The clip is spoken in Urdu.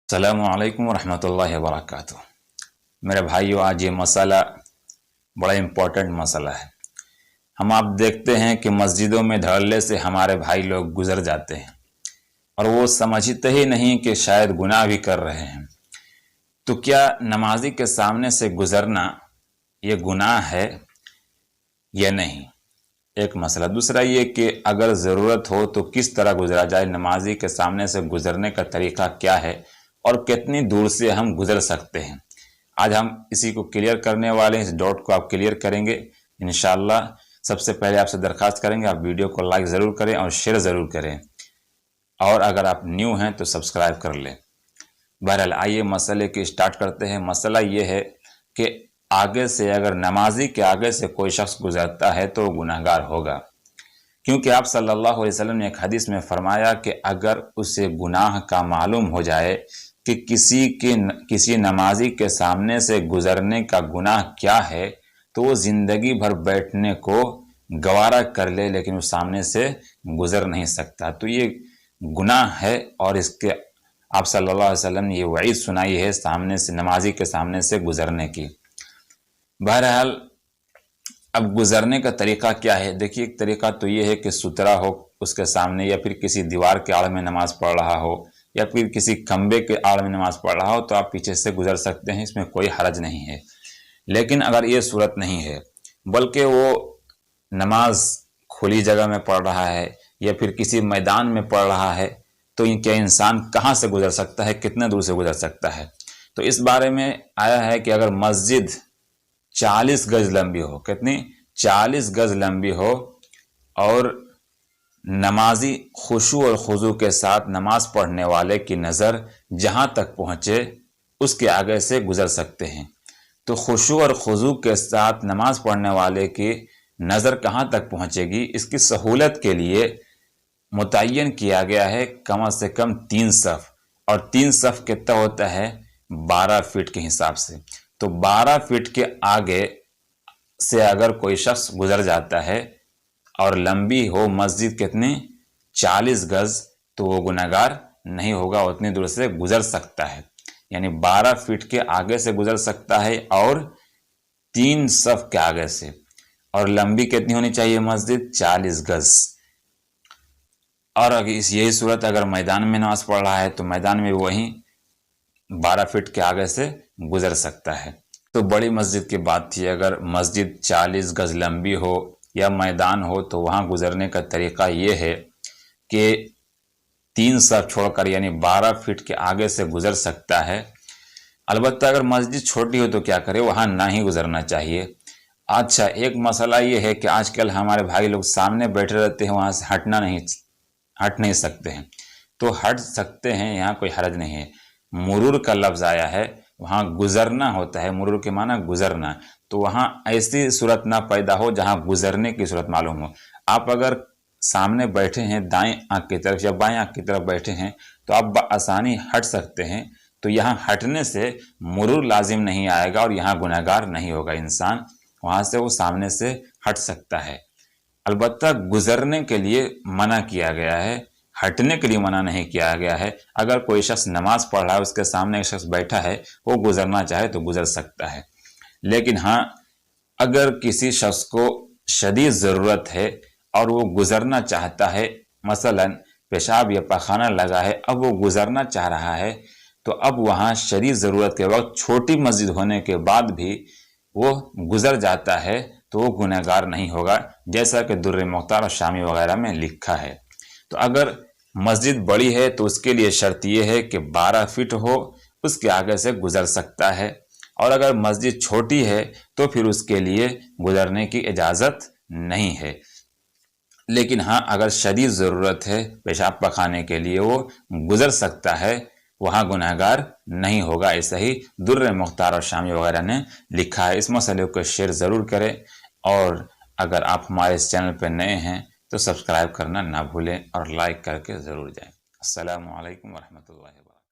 السلام علیکم ورحمۃ اللہ وبرکاتہ۔ میرے بھائیو، آج یہ مسئلہ بڑا امپورٹنٹ مسئلہ ہے۔ ہم آپ دیکھتے ہیں کہ مسجدوں میں دھڑلے سے ہمارے بھائی لوگ گزر جاتے ہیں اور وہ سمجھتے ہی نہیں کہ شاید گناہ بھی کر رہے ہیں۔ تو کیا نمازی کے سامنے سے گزرنا یہ گناہ ہے یا نہیں؟ ایک مسئلہ۔ دوسرا یہ کہ اگر ضرورت ہو تو کس طرح گزرا جائے، نمازی کے سامنے سے گزرنے کا طریقہ کیا ہے اور کتنی دور سے ہم گزر سکتے ہیں۔ آج ہم اسی کو کلیئر کرنے والے ہیں، اس ڈاؤٹ کو آپ کلیئر کریں گے انشاءاللہ۔ سب سے پہلے آپ سے درخواست کریں گے آپ ویڈیو کو لائک ضرور کریں اور شیئر ضرور کریں، اور اگر آپ نیو ہیں تو سبسکرائب کر لیں۔ بہرحال آئیے مسئلے کی اسٹارٹ کرتے ہیں۔ مسئلہ یہ ہے کہ آگے سے اگر نمازی کے آگے سے کوئی شخص گزرتا ہے تو وہ گناہ گار ہوگا، کیونکہ آپ صلی اللہ علیہ وسلم نے ایک حدیث میں فرمایا کہ اگر اسے گناہ کا معلوم ہو جائے کہ کسی نمازی کے سامنے سے گزرنے کا گناہ کیا ہے تو وہ زندگی بھر بیٹھنے کو گوارا کر لے، لیکن اس سامنے سے گزر نہیں سکتا۔ تو یہ گناہ ہے، اور اس کے آپ صلی اللہ علیہ وسلم نے یہ وعید سنائی ہے سامنے سے، نمازی کے سامنے سے گزرنے کی۔ بہرحال اب گزرنے کا طریقہ کیا ہے؟ دیکھیے، ایک طریقہ تو یہ ہے کہ سترا ہو اس کے سامنے، یا پھر کسی دیوار کے آڑ میں نماز پڑھ رہا ہو، یا پھر کسی کھمبے کے آڑ میں نماز پڑھ رہا ہو تو آپ پیچھے سے گزر سکتے ہیں، اس میں کوئی حرج نہیں ہے۔ لیکن اگر یہ صورت نہیں ہے، بلکہ وہ نماز کھلی جگہ میں پڑھ رہا ہے یا پھر کسی میدان میں پڑھ رہا ہے، تو کیا انسان کہاں سے گزر سکتا ہے، کتنے دور سے گزر سکتا ہے؟ تو اس بارے میں آیا ہے کہ اگر مسجد 40 گز لمبی ہو، کتنی 40 گز لمبی ہو، اور نمازی خشوع اور خضوع کے ساتھ نماز پڑھنے والے کی نظر جہاں تک پہنچے اس کے آگے سے گزر سکتے ہیں۔ تو خشوع اور خضوع کے ساتھ نماز پڑھنے والے کی نظر کہاں تک پہنچے گی، اس کی سہولت کے لیے متعین کیا گیا ہے کم از کم 3 صف، اور 3 صف کتنا ہوتا ہے؟ 12 فٹ کے حساب سے۔ تو 12 فٹ کے آگے سے اگر کوئی شخص گزر جاتا ہے اور لمبی ہو مسجد کتنی 40 گز، تو وہ گناہگار نہیں ہوگا، اتنی دور سے گزر سکتا ہے، یعنی 12 فٹ کے آگے سے گزر سکتا ہے اور 3 صف کے آگے سے۔ اور لمبی کتنی ہونی چاہیے مسجد؟ 40 گز۔ اور اگر یہی صورت اگر میدان میں نماز پڑھ رہا ہے تو میدان میں وہیں 12 فٹ کے آگے سے گزر سکتا ہے۔ تو بڑی مسجد کی بات تھی، اگر مسجد 40 گز لمبی ہو یا میدان ہو تو وہاں گزرنے کا طریقہ یہ ہے کہ 3 صف چھوڑ کر، یعنی 12 فٹ کے آگے سے گزر سکتا ہے۔ البتہ اگر مسجد چھوٹی ہو تو کیا کرے، وہاں نہ ہی گزرنا چاہیے۔ اچھا، ایک مسئلہ یہ ہے کہ آج کل ہمارے بھائی لوگ سامنے بیٹھے رہتے ہیں، وہاں سے ہٹ نہیں سکتے ہیں۔ تو ہٹ سکتے ہیں، یہاں کوئی حرج نہیں ہے۔ مرور کا لفظ آیا ہے، وہاں گزرنا ہوتا ہے، مرور کے معنی گزرنا، تو وہاں ایسی صورت نہ پیدا ہو جہاں گزرنے کی صورت معلوم ہو۔ آپ اگر سامنے بیٹھے ہیں دائیں آنکھ کی طرف یا بائیں آنکھ کی طرف بیٹھے ہیں تو آپ بآسانی ہٹ سکتے ہیں، تو یہاں ہٹنے سے مرور لازم نہیں آئے گا اور یہاں گناہگار نہیں ہوگا انسان، وہاں سے وہ سامنے سے ہٹ سکتا ہے۔ البتہ گزرنے کے لیے منع کیا گیا ہے، ہٹنے کے لیے منع نہیں کیا گیا ہے۔ اگر کوئی شخص نماز پڑھ رہا ہے، اس کے سامنے ایک شخص بیٹھا ہے، وہ گزرنا چاہے تو گزر سکتا ہے۔ لیکن ہاں، اگر کسی شخص کو شدید ضرورت ہے اور وہ گزرنا چاہتا ہے، مثلا پیشاب یا پخانہ لگا ہے، اب وہ گزرنا چاہ رہا ہے، تو اب وہاں شدید ضرورت کے وقت چھوٹی مسجد ہونے کے بعد بھی وہ گزر جاتا ہے تو وہ گنہگار نہیں ہوگا، جیسا کہ در مختار اور شامی وغیرہ میں لکھا ہے۔ تو اگر مسجد بڑی ہے تو اس کے لیے شرط یہ ہے کہ 12 فٹ ہو، اس کے آگے سے گزر سکتا ہے، اور اگر مسجد چھوٹی ہے تو پھر اس کے لیے گزرنے کی اجازت نہیں ہے۔ لیکن ہاں، اگر شدید ضرورت ہے پیشاب پخانے کے لیے، وہ گزر سکتا ہے، وہاں گناہگار نہیں ہوگا، ایسا ہی در مختار اور شامی وغیرہ نے لکھا ہے۔ اس مسئلے کو شیئر ضرور کریں، اور اگر آپ ہمارے اس چینل پہ نئے ہیں تو سبسکرائب کرنا نہ بھولیں اور لائک کر کے ضرور جائیں۔ السلام علیکم ورحمۃ اللہ وبرکاتہ۔